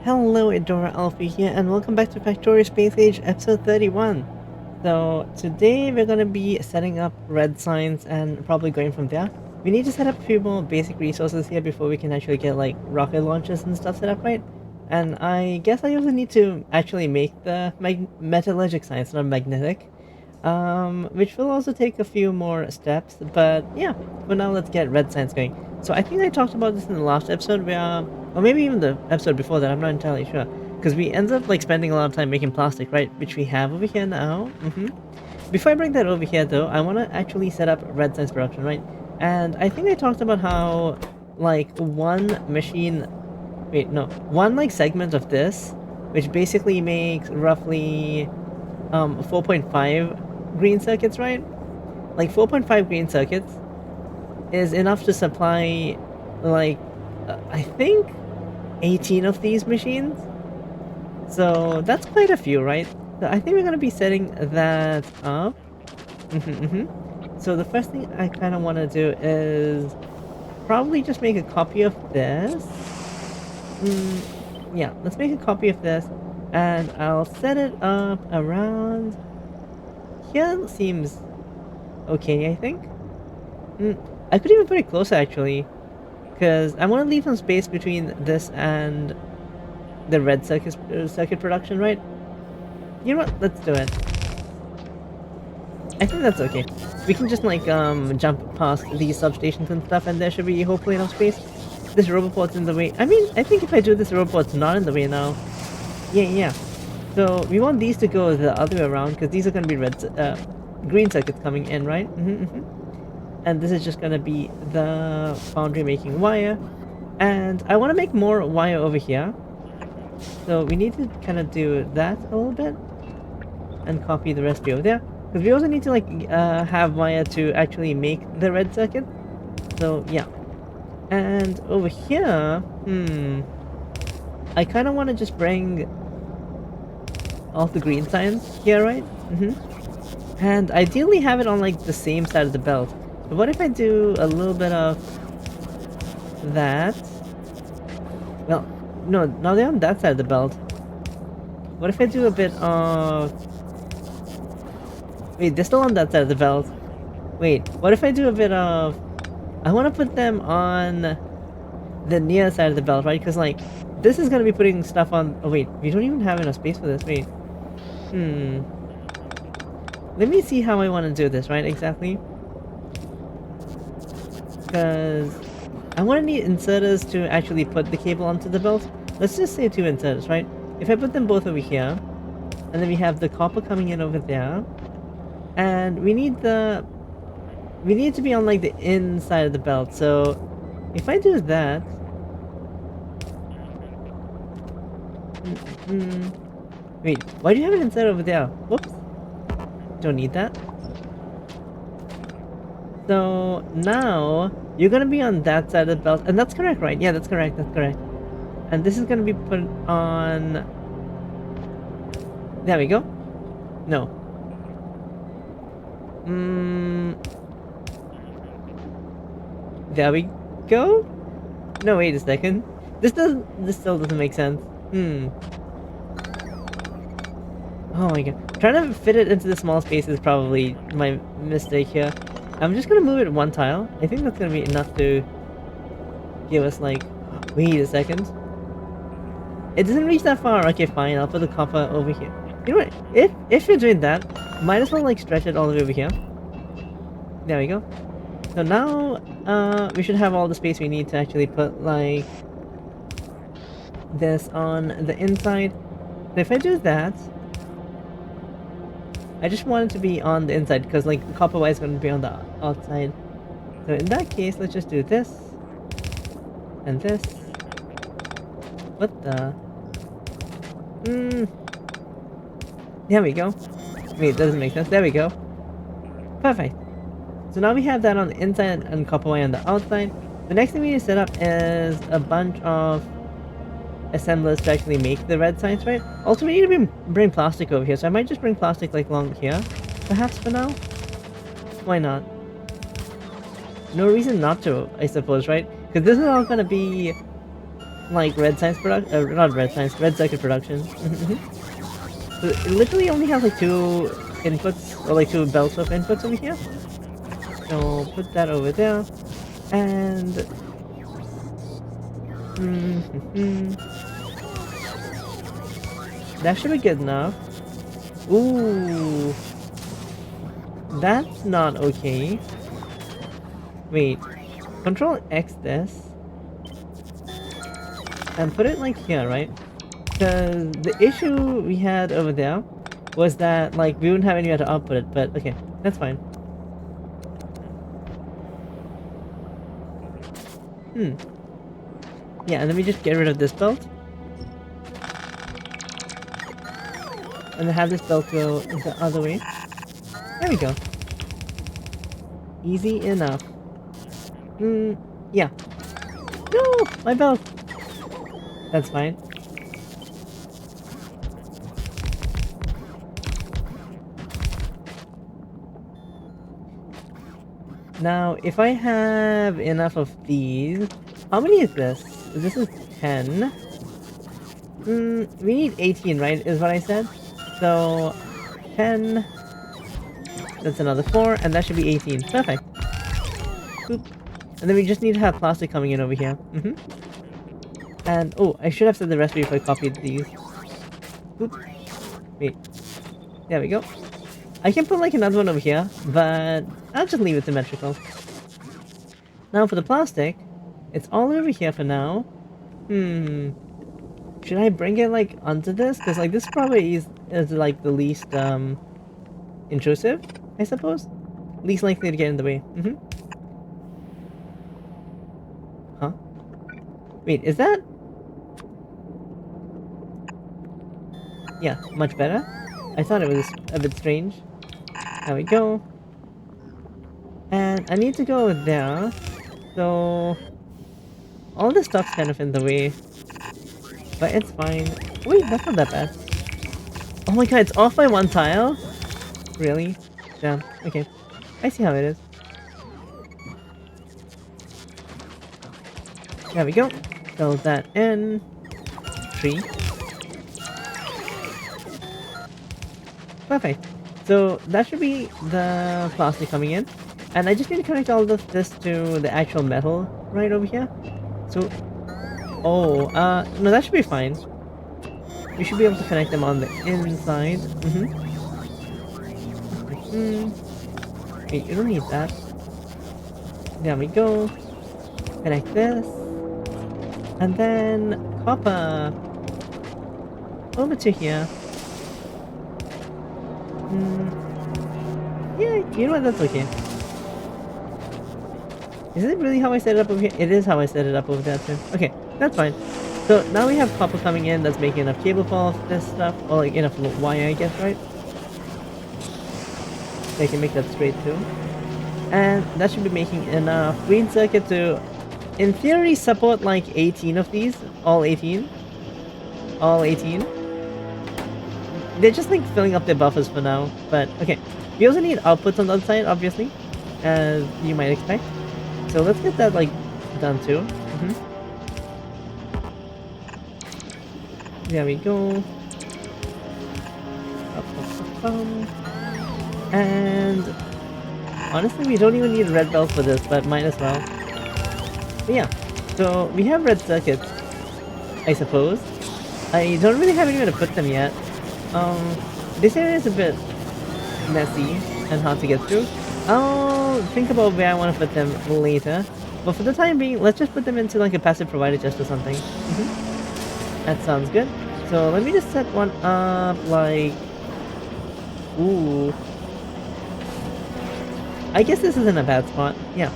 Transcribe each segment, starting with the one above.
Hello, Adora Alfie here, and welcome back to Factorio Space Age episode 31. So, today we're going to be setting up red signs and probably going from there. We need to set up a few more basic resources here before we can actually get like rocket launchers and stuff set up, right? And I guess I also need to actually make the metallurgic signs, not magnetic. Which will also take a few more steps, but yeah, for now let's get red signs going. So I think I talked about this in the last episode where, or maybe even the episode before that, I'm not entirely sure. Because we ended up like spending a lot of time making plastic, right? Which we have over here now. Before I bring that over here though, I want to actually set up red signs production, right? And I think I talked about how like one machine, wait, no, one like segment of this, which basically makes roughly 4.5 green circuits, right? Like 4.5 green circuits is enough to supply like I think 18 of these machines. So that's quite a few, right? So I think we're gonna be setting that up. So the first thing I kind of want to do is probably just make a copy of this. Yeah, let's make a copy of this, and I'll set it up around here. Seems okay, I think. I could even put it closer actually, because I want to leave some space between this and the red circuit production, right? You know what? Let's do it. I think that's okay. We can just like jump past these substations and stuff, and there should be hopefully enough space. This robot's in the way. I mean, I think if I do this, robot's not in the way now. Yeah. So we want these to go the other way around because these are going to be green circuits coming in, right? And this is just going to be the foundry making wire. And I want to make more wire over here. So we need to kind of do that a little bit. And copy the recipe over there. Because we also need to like have wire to actually make the red circuit. So yeah. And over here, I kind of want to just bring all the green signs here, right? And ideally have it on like the same side of the belt. But what if I do a little bit of that? Well, no, now they're on that side of the belt. What if I do a bit of... Wait, they're still on that side of the belt. Wait, what if I do a bit of... I want to put them on the near side of the belt, right? Because like, this is going to be putting stuff on... Oh wait, we don't even have enough space for this, wait. Let me see how I want to do this, right, exactly? Because I want to need inserters to actually put the cable onto the belt. Let's just say 2 inserters, right? If I put them both over here, and then we have the copper coming in over there, and we need to be on like the inside of the belt. So if I do that, wait, why do you have an insert over there? Whoops, don't need that. So now you're gonna be on that side of the belt, and that's correct, right? Yeah, that's correct. And this is gonna be put on. There we go. No. There we go. No, wait a second. This still doesn't make sense. Oh my god. Trying to fit it into the small space is probably my mistake here. I'm just gonna move it 1 tile. I think that's gonna be enough to give us like... Wait a second. It doesn't reach that far. Okay, fine. I'll put the copper over here. You know what? If you're doing that, might as well like stretch it all the way over here. There we go. So now, we should have all the space we need to actually put like this on the inside. So if I do that, I just want it to be on the inside because like the copper wire is going to be on the outside. So in that case, let's just do this and this. What the? There we go. Wait, it doesn't make sense. There we go. Perfect. So now we have that on the inside and copper wire on the outside. The next thing we need to set up is a bunch of assemblers to actually make the red signs, right? Also, we need to bring plastic over here, so I might just bring plastic like along here, perhaps for now. Why not? No reason not to, I suppose, right? Because this is all gonna be like red science product, not red science, red circuit production. So it literally only has like two inputs, or like two belts of inputs over here. So put that over there, and that should be good enough. Ooh, that's not okay. Wait, Control X this, and put it like here, right? Because the issue we had over there was that like we wouldn't have anywhere to output it, but okay, that's fine. Yeah, and let me just get rid of this belt. And then have this belt go the other way. There we go. Easy enough. Yeah. No! My belt! That's fine. Now, if I have enough of these... How many is this? This is 10. We need 18, right? Is what I said? So, 10... That's another 4, and that should be 18. Perfect. Boop. And then we just need to have plastic coming in over here. And, oh, I should have said the recipe if I copied these. Boop. Wait. There we go. I can put like another one over here, but I'll just leave it symmetrical. Now for the plastic, it's all over here for now. Should I bring it like onto this? Because like this probably is like the least intrusive, I suppose? Least likely to get in the way. Huh? Wait, is that? Yeah, much better. I thought it was a bit strange. There we go. And I need to go there. So all this stuff's kind of in the way. But it's fine. Wait, that's not that bad. Oh my god, it's off by one tile? Really? Damn. Okay. I see how it is. There we go. Fill that in. 3. Perfect. So that should be the plastic coming in. And I just need to connect all of this to the actual metal right over here. So... Oh, no, that should be fine. We should be able to connect them on the inside. Wait, you don't need that. There we go. Connect this. And then copper. Over to here. Yeah, you know what, that's okay. Is it really how I set it up over here? It is how I set it up over there too. Okay, that's fine. So now we have copper coming in that's making enough cable for this stuff. Or like enough wire, I guess, right? So I can make that straight too. And that should be making enough green circuit to, in theory, support like 18 of these. All 18. All 18. They're just like filling up their buffers for now. But okay. We also need outputs on the other side, obviously. As you might expect. So let's get that like done too. There we go. And honestly, we don't even need a red belt for this, but might as well. But yeah, so we have red circuits, I suppose. I don't really have anywhere to put them yet. This area is a bit messy and hard to get through. I'll think about where I want to put them later. But for the time being, let's just put them into like a passive provider chest or something. That sounds good. So let me just set one up like... Ooh. I guess this isn't a bad spot. Yeah.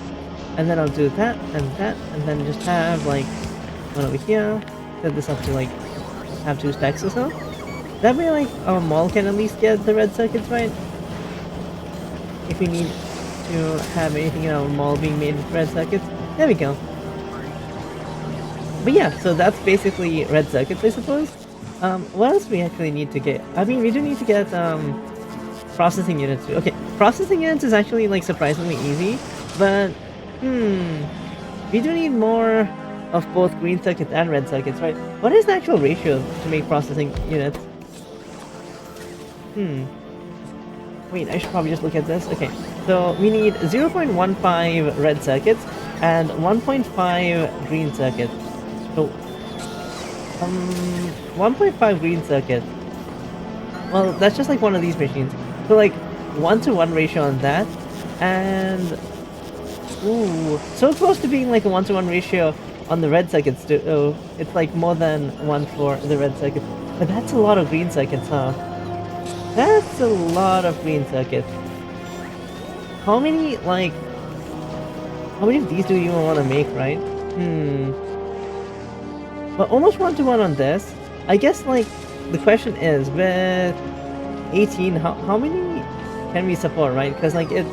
And then I'll do that, and then just have like one over here. Set this up to like have 2 stacks or so. That way like our mall can at least get the red circuits, right? If we need to have anything in our mall being made with red circuits. There we go. But yeah, so that's basically red circuits, I suppose. What else do we actually need to get? I mean, we do need to get processing units too. Okay, processing units is actually like surprisingly easy, but we do need more of both green circuits and red circuits, right? What is the actual ratio to make processing units? Wait, I should probably just look at this. Okay, so we need 0.15 red circuits and 1.5 green circuits. So, 1.5 green circuits. Well, that's just like one of these machines. So like 1-to-1 ratio on that, and ooh, so close to being like a 1-to-1 ratio on the red circuits too. Oh, it's like more than one for the red circuits. But that's a lot of green circuits, huh? That's a lot of green circuits. How many, like, how many of these do you even want to make, right? But almost 1-to-1 on this. I guess, like, the question is, with 18, how many can we support, right? Because, like, it's...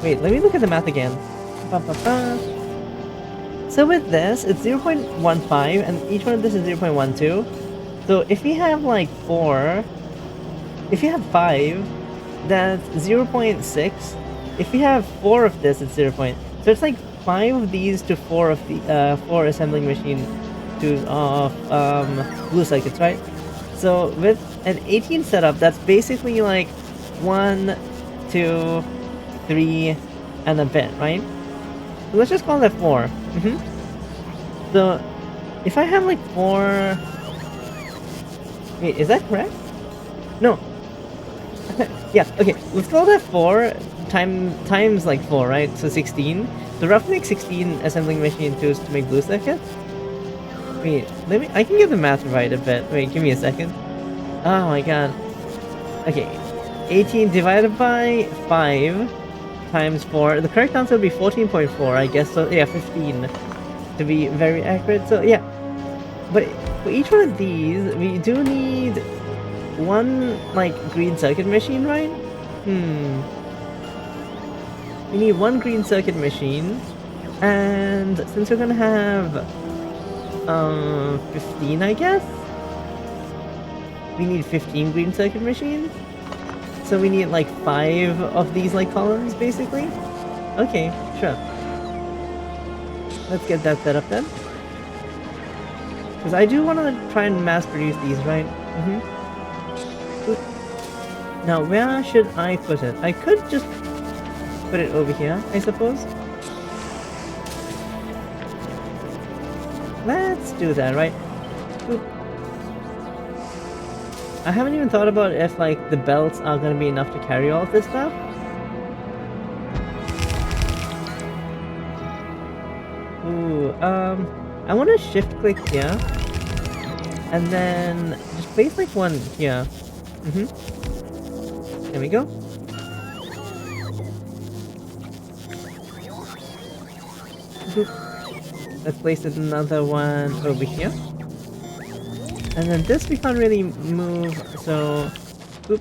wait, let me look at the math again. Ba, ba, ba. So with this, it's 0.15, and each one of this is 0.12. So if we have, like, 4... If you have 5, that's 0.6. If we have 4 of this, it's 0. So it's like 5 of these to 4 of the 4 assembling machine twos of blue circuits, right? So with an 18 setup, that's basically like 1, 2, 3, and a bit, right? So let's just call that 4. So if I have like 4... Wait, is that correct? No. Yeah, okay, let's call that 4 times like 4, right? So 16. So roughly like 16 assembling machine tools to make blue circuits. Wait, I can get the math right a bit. Wait, give me a second. Oh my god. Okay, 18 divided by 5 times 4. The correct answer would be 14.4, I guess. So yeah, 15 to be very accurate. So yeah, but for each one of these, we do need one, like, green circuit machine, right? We need one green circuit machine, and since we're gonna have 15, I guess, we need 15 green circuit machines. So we need like 5 of these like columns, basically. Okay, sure. Let's get that set up then. Because I do want to try and mass produce these, right? Now, where should I put it? I could just put it over here, I suppose. Let's do that, right? Boop. I haven't even thought about if, like, the belts are going to be enough to carry all of this stuff. Ooh, I want to shift click here. And then just place, like, one here. There we go. Let's place another one over here. And then this we can't really move, so... Oop.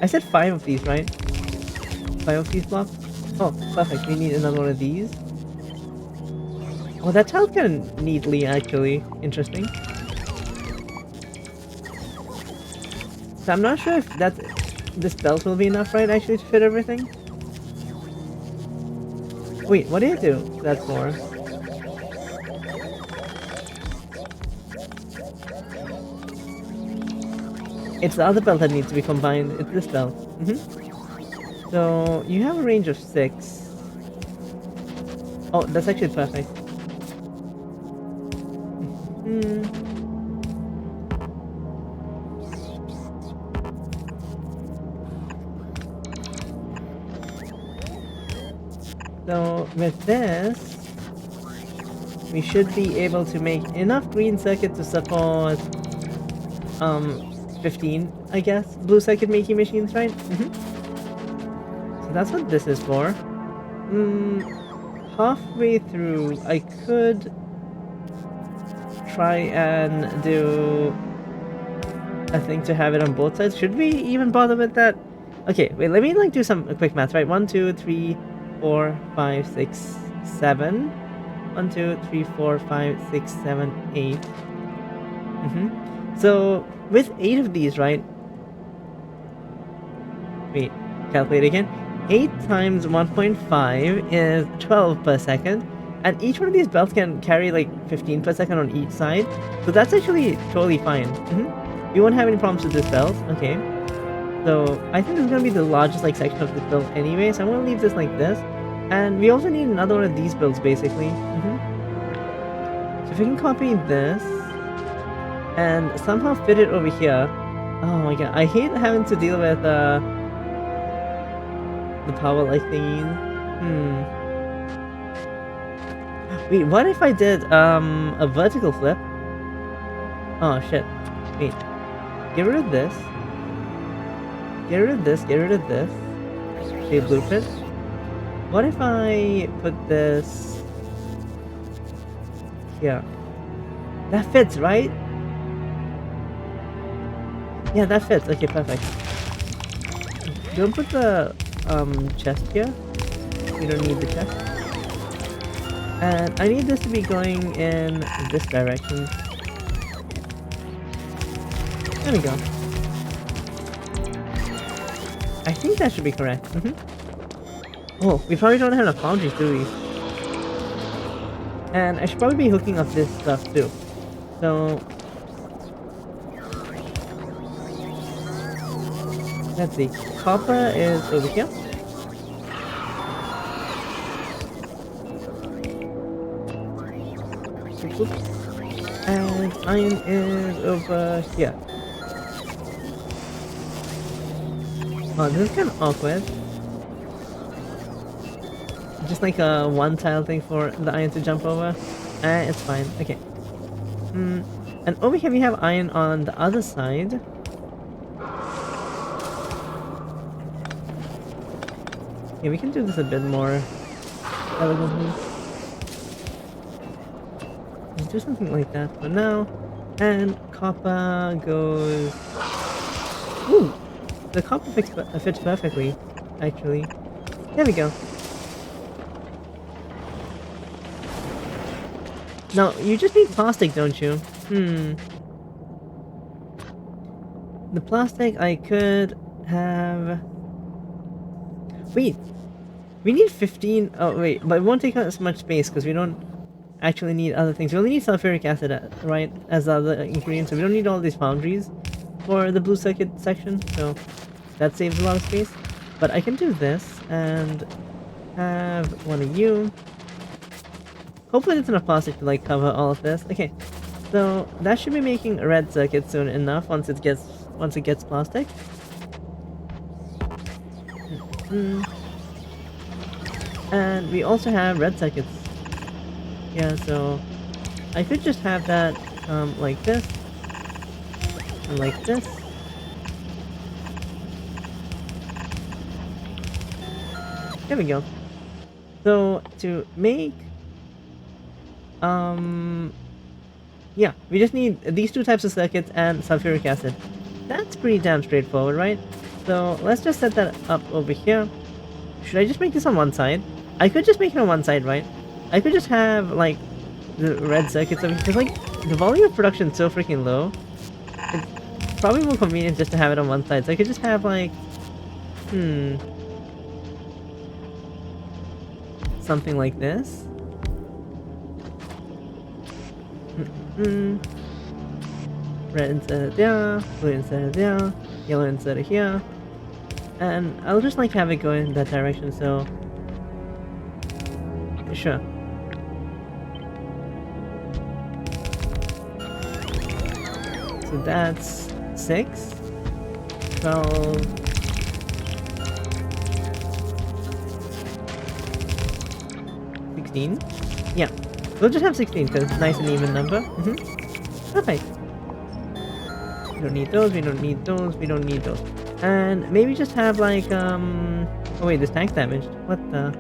I said 5 of these, right? 5 of these blocks? Oh, perfect. We need another one of these. Oh, that tiled kind of neatly, actually. Interesting. So I'm not sure if this belt will be enough, right, actually, to fit everything? Wait, what do you do that for? It's the other belt that needs to be combined. It's this belt. So, you have a range of 6. Oh, that's actually perfect. So with this, we should be able to make enough green circuit to support 15, I guess, blue circuit making machines, right? So that's what this is for. Halfway through, I could try and do a thing to have it on both sides. Should we even bother with that? Okay, wait, let me like do some quick math, right? 1, 2, 3, 4, 5, 6, 7. 1, 2, 3, 4, 5, 6, 7, 8. So with 8 of these, right? Wait, calculate again. 8 times 1.5 is 12 per second. And each one of these belts can carry like 15 per second on each side. So that's actually totally fine. We won't have any problems with this belt. Okay. So I think this is going to be the largest like section of this build anyway. So I'm going to leave this like this. And we also need another one of these builds basically. So if we can copy this and somehow fit it over here. Oh my god, I hate having to deal with the power light thingies. Wait, what if I did a vertical flip? Oh shit. Wait. Get rid of this. Get rid of this, get rid of this. Okay, blueprint. What if I put this here? That fits, right? Yeah, that fits. Okay, perfect. Don't put the chest here. We don't need the chest. And I need this to be going in this direction. There we go. I think that should be correct. Oh, we probably don't have enough foundries, do we? And I should probably be hooking up this stuff too. So let's see. Copper is over here. Oops. And iron is over here. Oh, this is kind of awkward. Just like a one tile thing for the iron to jump over. It's fine. Okay. And over here we have iron on the other side. Yeah, we can do this a bit more elegantly. Let's do something like that for now. And copper goes... Ooh! The copper fits perfectly, actually. There we go. Now, you just need plastic, don't you? The plastic I could have... Wait! We need 15... Oh, wait, but it won't take up as much space because we don't actually need other things. We only need sulfuric acid, right, as other ingredients, so we don't need all these foundries for the blue circuit section, so that saves a lot of space. But I can do this and have one of you. Hopefully there's enough plastic to like cover all of this. Okay, so that should be making a red circuit soon enough once it gets plastic. And we also have red circuits. Yeah, so I could just have that like this and like this. There we go. So to make yeah, we just need these two types of circuits and sulfuric acid. That's pretty damn straightforward, right? So let's just set that up over here. Should I just make this on one side? I could just make it on one side, right? I could just have like the red circuits over here, because like the volume of production is so freaking low. It's probably more convenient just to have it on one side. So I could just have like something like this. Red instead of there, blue instead of there, yellow instead of here. And I'll just like have it go in that direction, so sure. So that's 6, 12, 16. Yeah, we'll just have 16 because it's a nice and even number. Perfect. We don't need those, we don't need those, we don't need those. And maybe just have like, oh wait, this tank's damaged. What the?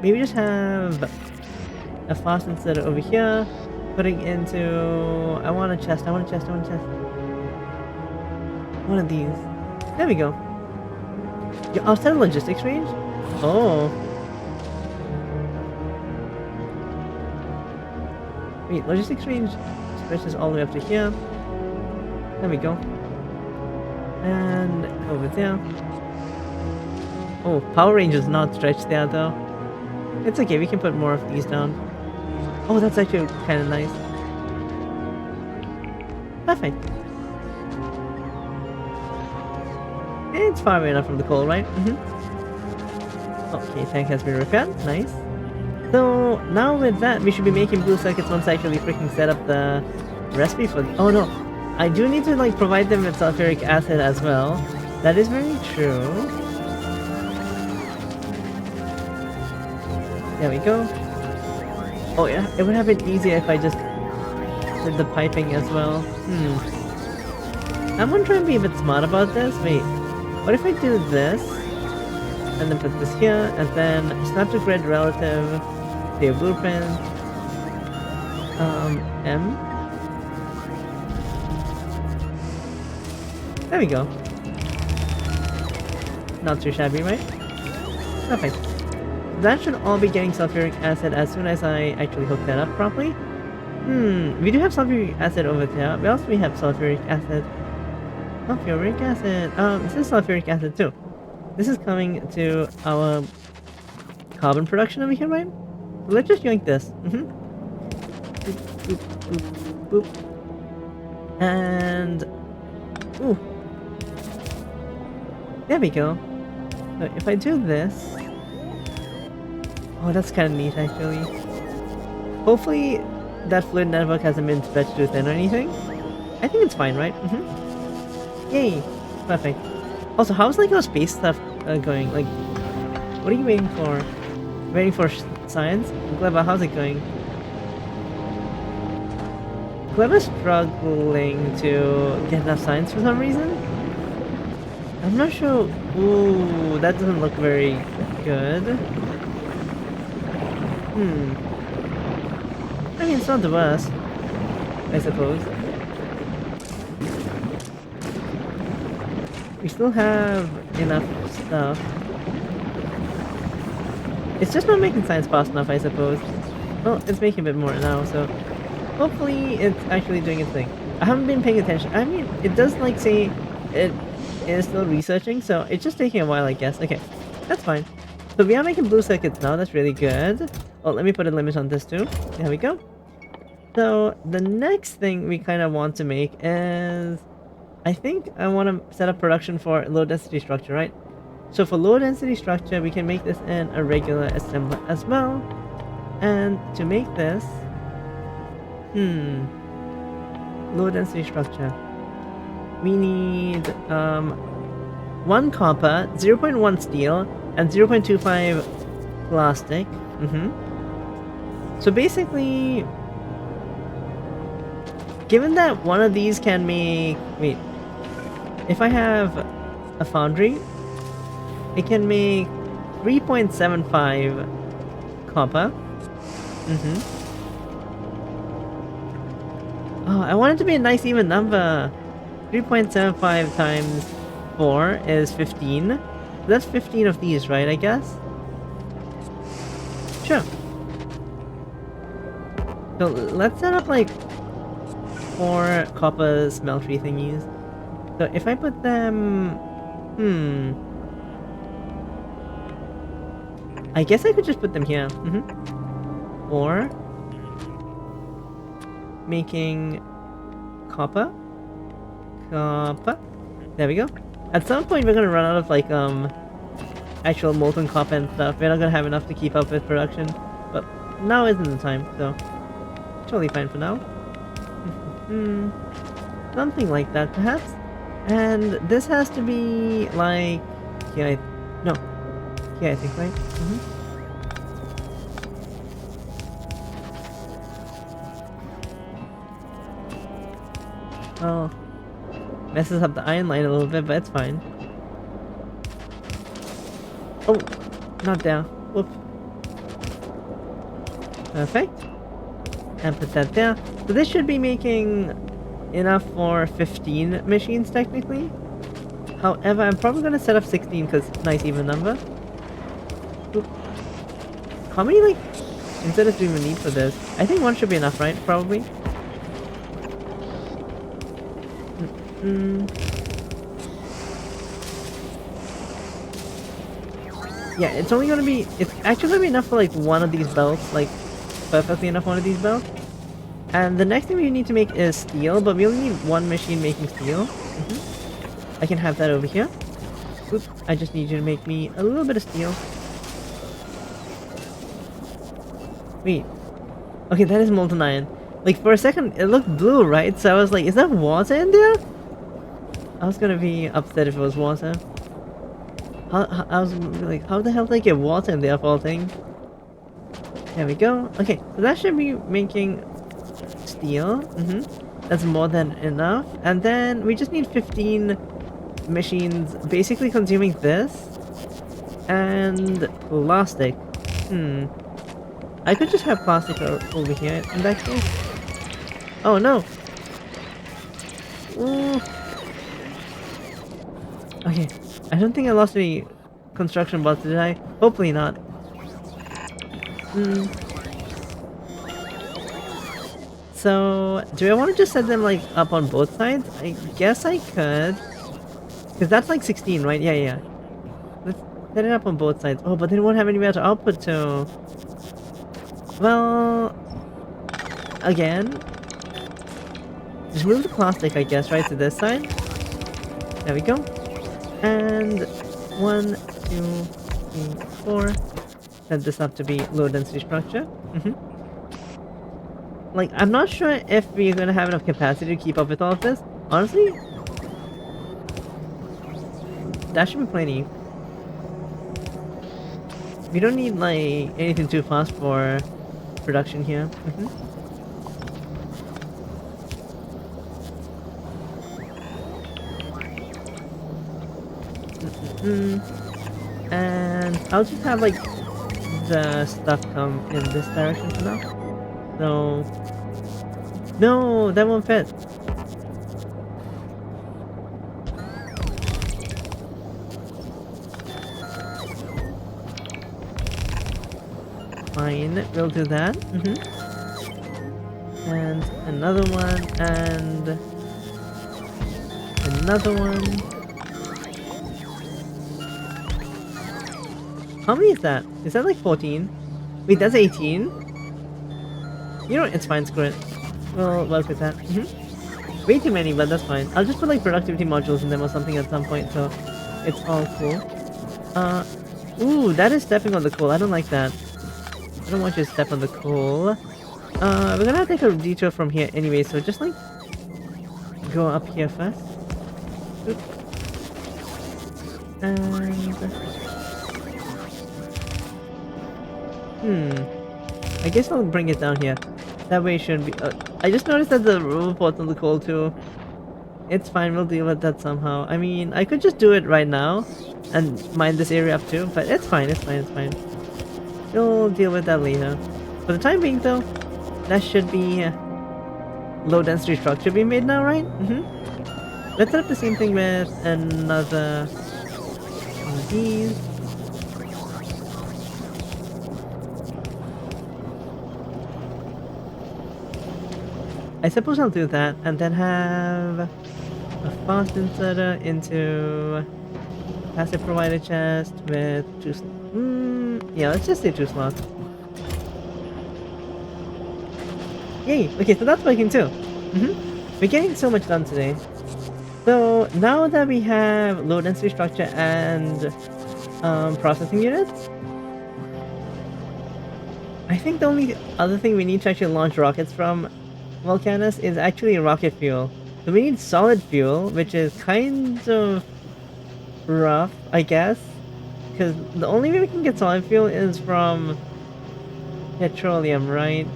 Maybe just have a fast inserter over here, putting into... I want a chest, I want a chest, I want a chest. One of these. There we go. You're outside of logistics range? Oh. Wait, logistics range stretches all the way up to here. There we go. And over there. Oh, power range is not stretched there though. It's okay, we can put more of these down. Oh, that's actually kind of nice. Perfect. It's far away enough from the coal, right? Okay, tank has been repaired. Nice. So now with that, we should be making blue circuits once I actually freaking set up the recipe for. Oh no, I do need to like provide them with sulfuric acid as well. That is very true. There we go. Oh yeah, it would have been easier if I just did the piping as well. I'm gonna try and be a bit smart about this. Wait, what if I do this? And then put this here, and then snap to grid relative to your blueprint. M. There we go. Not too shabby, right? Perfect. That should all be getting sulfuric acid as soon as I actually hook that up properly. We do have sulfuric acid over there. Where else do we have sulfuric acid? Sulfuric acid. This is sulfuric acid too. This is coming to our carbon production over here, right? So let's just yoink this. Boop, boop, boop, boop. And ooh. There we go. So if I do this, oh, that's kind of neat actually. Hopefully that fluid network hasn't been stretched too thin or anything. I think it's fine, right? Yay! Perfect. Also, how's like our space stuff going? Like, what are you waiting for? Waiting for science? Gleba, how's it going? Gleba's struggling to get enough science for some reason. I'm not sure. Ooh, that doesn't look very good. I mean, it's not the worst, I suppose. We still have enough stuff. It's just not making science fast enough, I suppose. Well, it's making a bit more now, so hopefully it's actually doing its thing. I haven't been paying attention. I mean, it does like say it is still researching, so it's just taking a while, I guess. Okay, that's fine. So we are making blue circuits now. That's really good. Oh, let me put a limit on this too. There we go. So the next thing we kind of want to make is, I think I want to set up production for low density structure, right? So for low density structure, we can make this in a regular assembler as well. And to make this, low density structure, we need 1 copper, 0.1 steel, and 0.25 plastic. So basically, given that one of these can make, wait, if I have a foundry, it can make 3.75 copper. Oh, I want it to be a nice even number. 3.75 times 4 is 15. So that's 15 of these, right, I guess? Sure. So let's set up like 4 copper smeltery thingies. So if I put them... I guess I could just put them here. Or making copper. There we go. At some point we're gonna run out of like actual molten copper and stuff. We're not gonna have enough to keep up with production. But now isn't the time, so totally fine for now. Something like that perhaps. And this has to be like here, no. Here I think, right? Oh, messes up the iron line a little bit, but it's fine. Oh, not there. Whoop. Perfect. And put that there. So this should be making enough for 15 machines technically. However, I'm probably going to set up 16 because nice even number. Oop. How many like inserters do we even need for this? I think 1 should be enough, right? Probably. Yeah, it's only gonna be, it's actually gonna be enough for like one of these belts, like perfectly enough one of these belts. And the next thing we need to make is steel, but we only need one machine making steel. I can have that over here. Oop, I just need you to make me a little bit of steel. Wait. Okay, that is molten iron. Like, for a second, it looked blue, right? So I was like, is that water in there? I was gonna be upset if it was water. I was like, how the hell did I get water in there of all things? There we go. Okay, so that should be making steel. That's more than enough. And then we just need 15 machines basically consuming this. And plastic. I could just have plastic over here in that case. Oh no! Ooh. Okay, I don't think I lost any construction bots, did I? Hopefully not. So, do I want to just set them like up on both sides? I guess I could. Because that's like 16, right? Yeah, yeah. Let's set it up on both sides. Oh, but they won't have anywhere to output to. Well, again, just move the plastic, I guess, right to this side. There we go. And 1, 2, 3, 4. Set this up to be low density structure. Like, I'm not sure if we're gonna have enough capacity to keep up with all of this. Honestly, that should be plenty. We don't need, like, anything too fast for production here. And I'll just have, like, the stuff come in this direction for now. So... No, that won't fit. Fine, we'll do that. And another one, and another one. How many is that? Is that like 14? Wait, that's 18? You know what? It's fine, screw it. We'll work with that. Way too many, but that's fine. I'll just put like productivity modules in them or something at some point, so it's all cool. Ooh, that is stepping on the coal. I don't like that. I don't want you to step on the coal. We're gonna have to take a detour from here anyway, so just like go up here first. Oop. And I guess I'll bring it down here. That way it shouldn't be. I just noticed that the rover port's on the coal too. It's fine, we'll deal with that somehow. I mean, I could just do it right now and mine this area up too, but it's fine, it's fine, it's fine. We'll deal with that later. For the time being though, that should be low density structure being made now, right? Let's set up the same thing with another one of these. I suppose I'll do that and then have a fast inserter into passive provider chest with 2 yeah, let's just say 2 slots. Yay! Okay, so that's working too. We're getting so much done today. So now that we have low density structure and processing units, I think the only other thing we need to actually launch rockets from Vulcanus is actually rocket fuel. So we need solid fuel, which is kind of rough, I guess. Because the only way we can get solid fuel is from petroleum, right?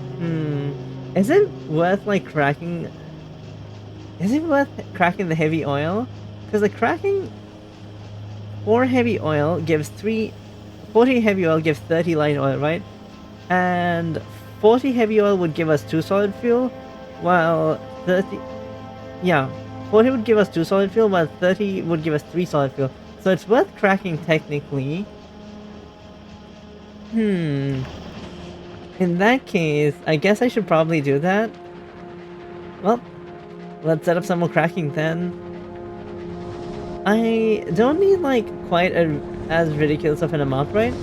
Is it worth like cracking? Is it worth cracking the heavy oil? Because the cracking 4 heavy oil gives 40 heavy oil gives 30 light oil, right? And 40 heavy oil would give us 2 solid fuel, while 40 would give us 2 solid fuel, while 30 would give us 3 solid fuel. So it's worth cracking technically. In that case, I guess I should probably do that. Well, let's set up some more cracking then. I don't need like quite a as ridiculous of an amount, right?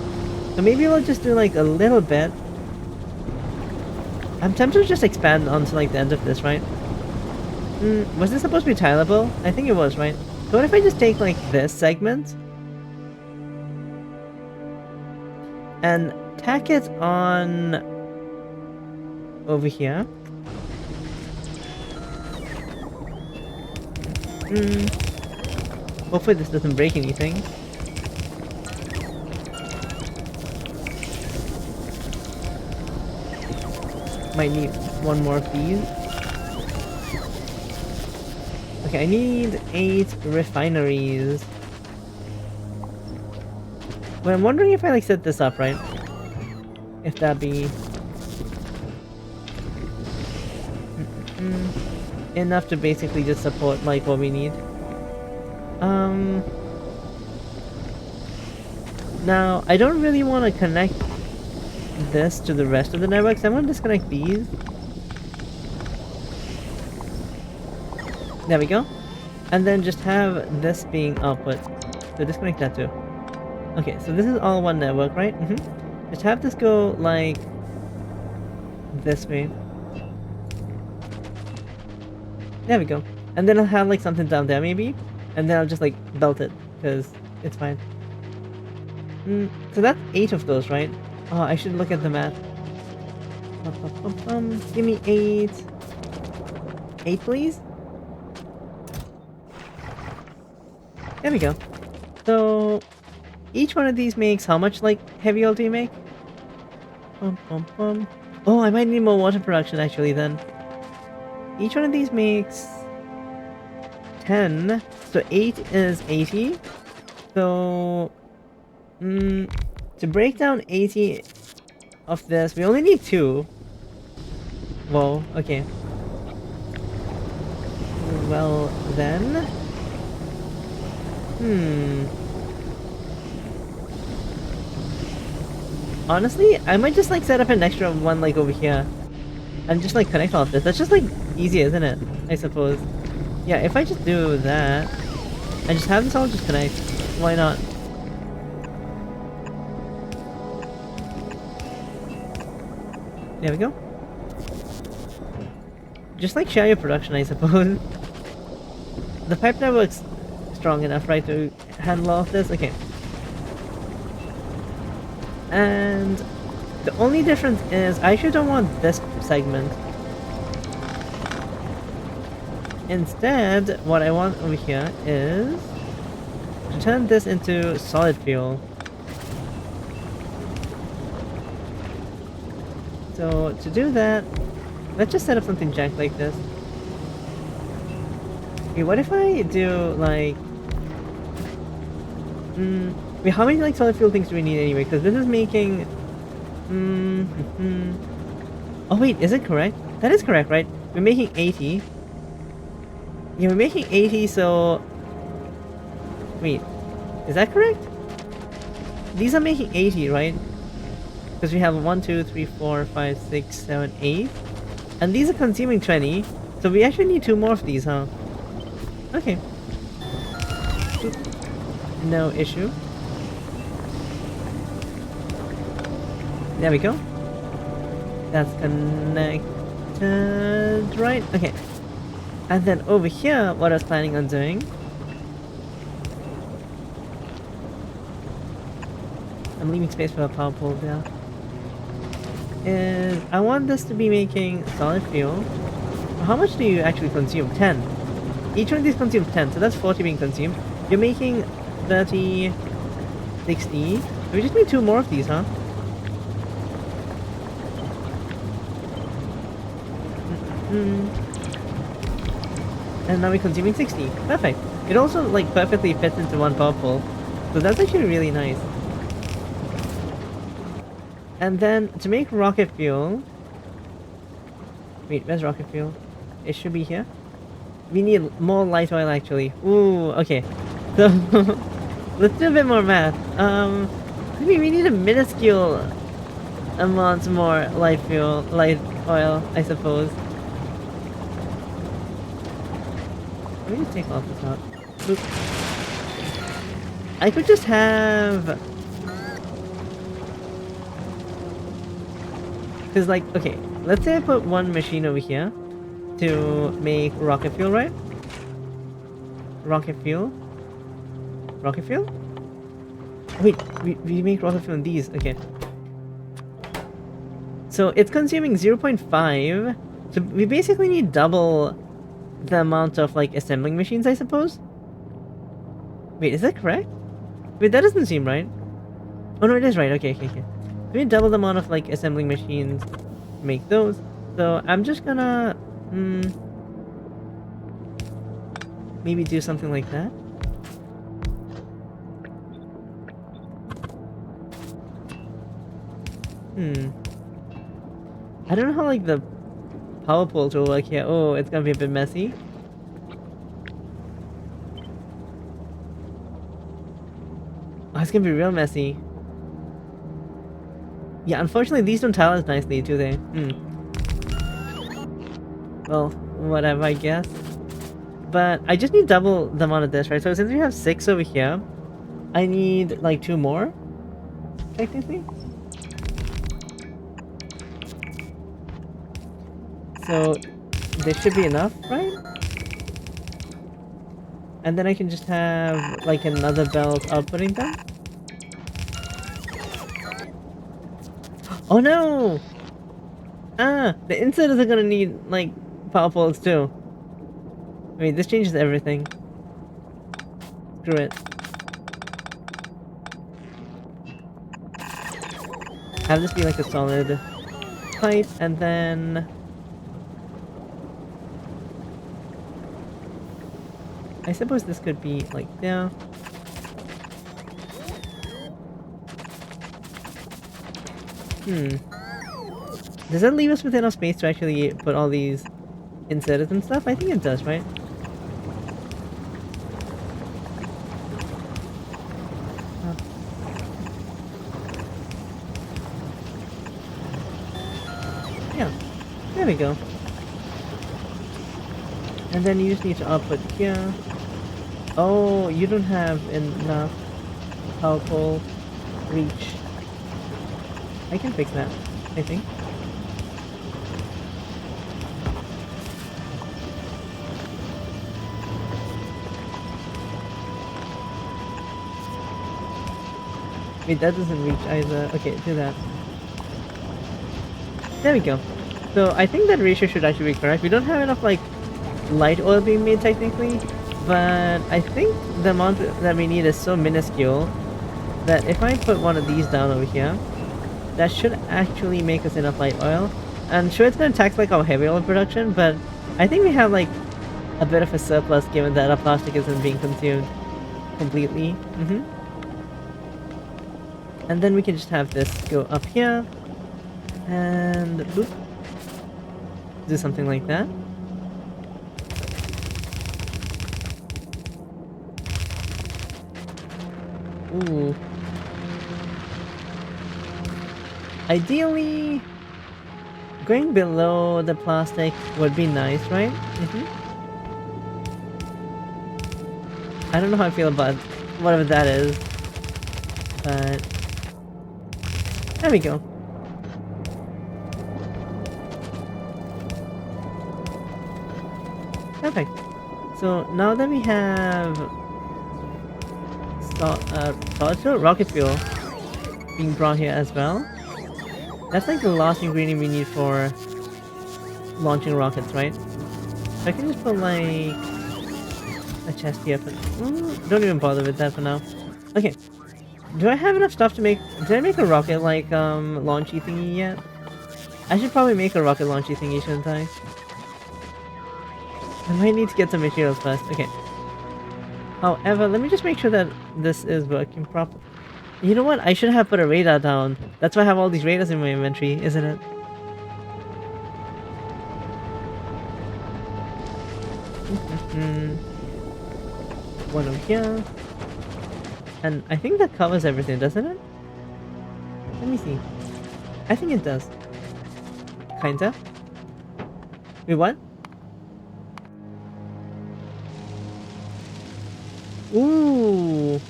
So maybe we'll just do like a little bit. I'm tempted to just expand onto like the end of this, right? Was this supposed to be tileable? I think it was, right? So what if I just take like this segment and tack it on over here? Hopefully this doesn't break anything. Might need one more of these. Okay, I need 8 refineries. But I'm wondering if I like set this up, right? If that be enough to basically just support like what we need. Now I don't really want to connect this to the rest of the networks. I want to disconnect these. There we go. And then just have this being output. So disconnect that too. Okay, so this is all one network, right? Just have this go like this way. There we go. And then I'll have like something down there maybe. And then I'll just like belt it, because it's fine. So that's 8 of those, right? Oh, I should look at the map. Give me 8. 8, please? There we go. So, each one of these makes how much, like, heavy oil do you make? Oh, I might need more water production, actually, then. Each one of these makes 10. So 8 is 80. So, to break down 80 of this, we only need 2. Whoa, okay. Well, then... Honestly, I might just like set up an extra one like over here. And just like connect all of this. That's just like easy, isn't it? I suppose. Yeah, if I just do that, and just have this all just connect, why not? There we go. Just like share your production, I suppose. The pipe network's strong enough, right, to handle all of this? Okay. And the only difference is I actually don't want this segment. Instead, what I want over here is to turn this into solid fuel. So to do that, let's just set up something jank like this. Okay, what if I do like... wait, how many like solid fuel things do we need anyway? Because this is making... Oh wait, is it correct? That is correct, right? We're making 80. Yeah, we're making 80, so... Wait, is that correct? These are making 80, right? Because we have 1, 2, 3, 4, 5, 6, 7, 8. And these are consuming 20. So we actually need 2 more of these, huh? Okay. No issue. There we go. That's connected, right? Okay. And then over here, what I was planning on doing... I'm leaving space for a power pole there. Is I want this to be making solid fuel. How much do you actually consume? 10. Each one of these consumes 10, so that's 40 being consumed. You're making 30, 60. We just need 2 more of these, huh? And now we're consuming 60. Perfect. It also like perfectly fits into one power pole. So that's actually really nice. And then to make rocket fuel... Wait, where's rocket fuel? It should be here. We need more light oil actually. Ooh, okay. So let's do a bit more math. I mean, we need a minuscule amount more light oil, I suppose. Let me just take all this out. Oop. I could just have... Because, like, okay, let's say I put one machine over here to make rocket fuel, right? Rocket fuel? Rocket fuel? Wait, we make rocket fuel in these. Okay. So it's consuming 0.5. So we basically need double the amount of, like, assembling machines, I suppose? Wait, is that correct? Wait, that doesn't seem right. Oh no, it is right. Okay. We need double the amount of, like, assembling machines to make those. So I'm just gonna... maybe do something like that. I don't know how, like, the power poles will work here. Oh, it's gonna be a bit messy. Oh, it's gonna be real messy. Yeah, unfortunately, these don't tile as nicely, do they? Well, whatever, I guess. But I just need double the amount of this, right? So since we have 6 over here, I need, like, 2 more, technically. So this should be enough, right? And then I can just have, like, another belt outputting them. Oh no! Ah, the inserters are gonna need, like, power poles too. Wait, this changes everything. Screw it. Have this be like a solid pipe, and then... I suppose this could be like there. Does that leave us with enough space to actually put all these inserters and stuff? I think it does, right? Yeah, there we go. And then you just need to output here. Oh, you don't have enough power pole reach. I can fix that, I think. Wait, that doesn't reach either. Okay, do that. There we go. So I think that ratio should actually be correct. We don't have enough, like, light oil being made technically, but I think the amount that we need is so minuscule that if I put one of these down over here, that should actually make us enough light oil. And sure, it's going to tax, like, our heavy oil production, but I think we have, like, a bit of a surplus given that our plastic isn't being consumed completely. And then we can just have this go up here and boop, do something like that. Ooh. Ideally, going below the plastic would be nice, right? I don't know how I feel about whatever that is, but there we go. Perfect. So now that we have solid fuel, rocket fuel being brought here as well, that's like the last ingredient we need for launching rockets, right? So I can just put, like, a chest here, but don't even bother with that for now. Okay. Do I have enough stuff to make... Did I make a rocket, like, launchy thingy yet? I should probably make a rocket launchy thingy, shouldn't I? I might need to get some materials first. Okay. However, let me just make sure that this is working properly. You know what? I should have put a radar down. That's why I have all these radars in my inventory, isn't it? One over here. And I think that covers everything, doesn't it? Let me see. I think it does. Kinda. Wait, what? Ooh.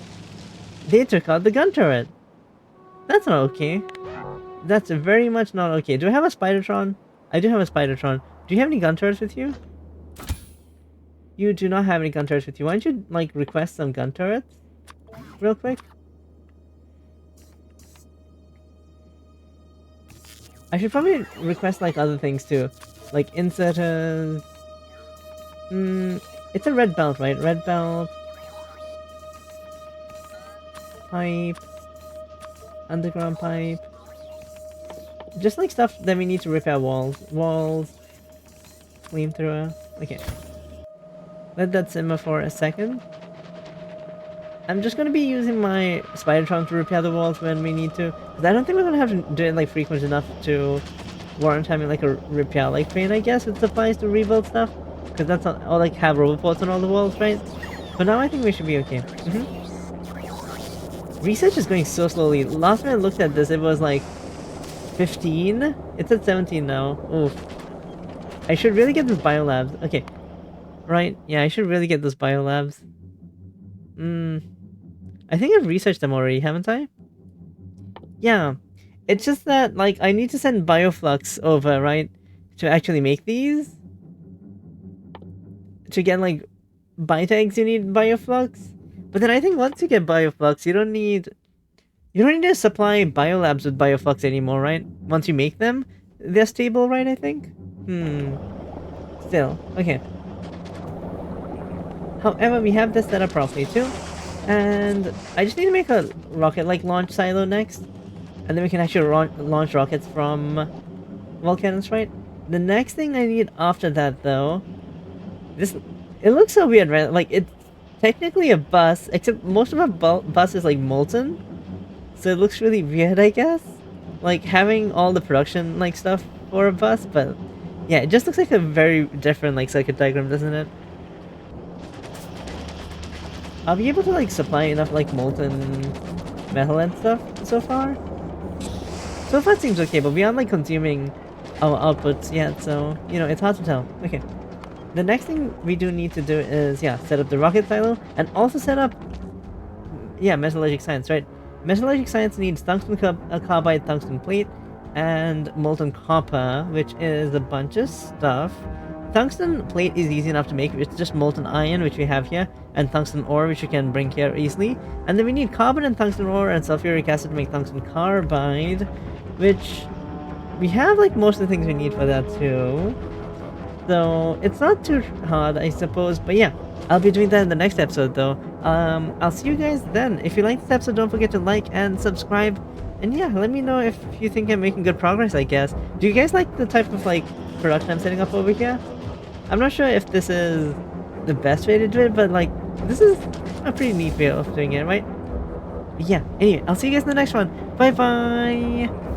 They took out the gun turret. That's not okay. That's very much not okay. Do I have a Spidertron? I do have a Spidertron. Do you have any gun turrets with you? You do not have any gun turrets with you. Why don't you, like, request some gun turrets? Real quick? I should probably request, like, other things, too. Like, inserters... it's a red belt, right? Red belt... Pipe... Underground pipe... Just, like, stuff that we need to repair walls. Walls... Flamethrower... Okay. Let that simmer for a second. I'm just gonna be using my Spidertron to repair the walls when we need to. Because I don't think we're gonna have to do it, like, frequent enough to warrant having, like, a repair, like, train, I guess, with supplies to rebuild stuff. Because that's not... Or, like, have roboports on all the walls, right? But now I think we should be okay. Research is going so slowly. Last time I looked at this, it was, like, 15? It's at 17 now. Oof. I should really get this biolabs. Okay. Right, yeah, I should really get those biolabs. I think I've researched them already, haven't I? Yeah. It's just that, like, I need to send bioflux over, right? To actually make these. To get, like, bite-eggs, you need bioflux. But then I think once you get bioflux, you don't need to supply biolabs with bioflux anymore, right? Once you make them, they're stable, right, I think? Still, okay. However, we have this set up properly too. And I just need to make a rocket like launch silo next. And then we can actually launch rockets from Vulcanus, right? The next thing I need after that though, it looks so weird, right? Like it's technically a bus, except most of our bus is like molten. So it looks really weird, I guess. Like having all the production like stuff for a bus, but yeah, it just looks like a very different like circuit diagram, doesn't it? I'll be able to like supply enough like molten metal and stuff so far. So far it seems okay, but we aren't like consuming our outputs yet, so you know, it's hard to tell. Okay. The next thing we do need to do is, yeah, set up the rocket silo and also set up, yeah, metallurgic science, right? Metallurgic science needs tungsten carbide, tungsten plate, and molten copper, which is a bunch of stuff. Tungsten plate is easy enough to make. It's just molten iron, which we have here, and tungsten ore, which we can bring here easily. And then we need carbon and tungsten ore and sulfuric acid to make tungsten carbide, which we have like most of the things we need for that too. So it's not too hard, I suppose. But yeah, I'll be doing that in the next episode though. I'll see you guys then. If you like this episode, don't forget to like and subscribe. And yeah, let me know if you think I'm making good progress, I guess. Do you guys like the type of like production I'm setting up over here? I'm not sure if this is the best way to do it, but like, this is a pretty neat way of doing it, right? But yeah, anyway, I'll see you guys in the next one. Bye bye!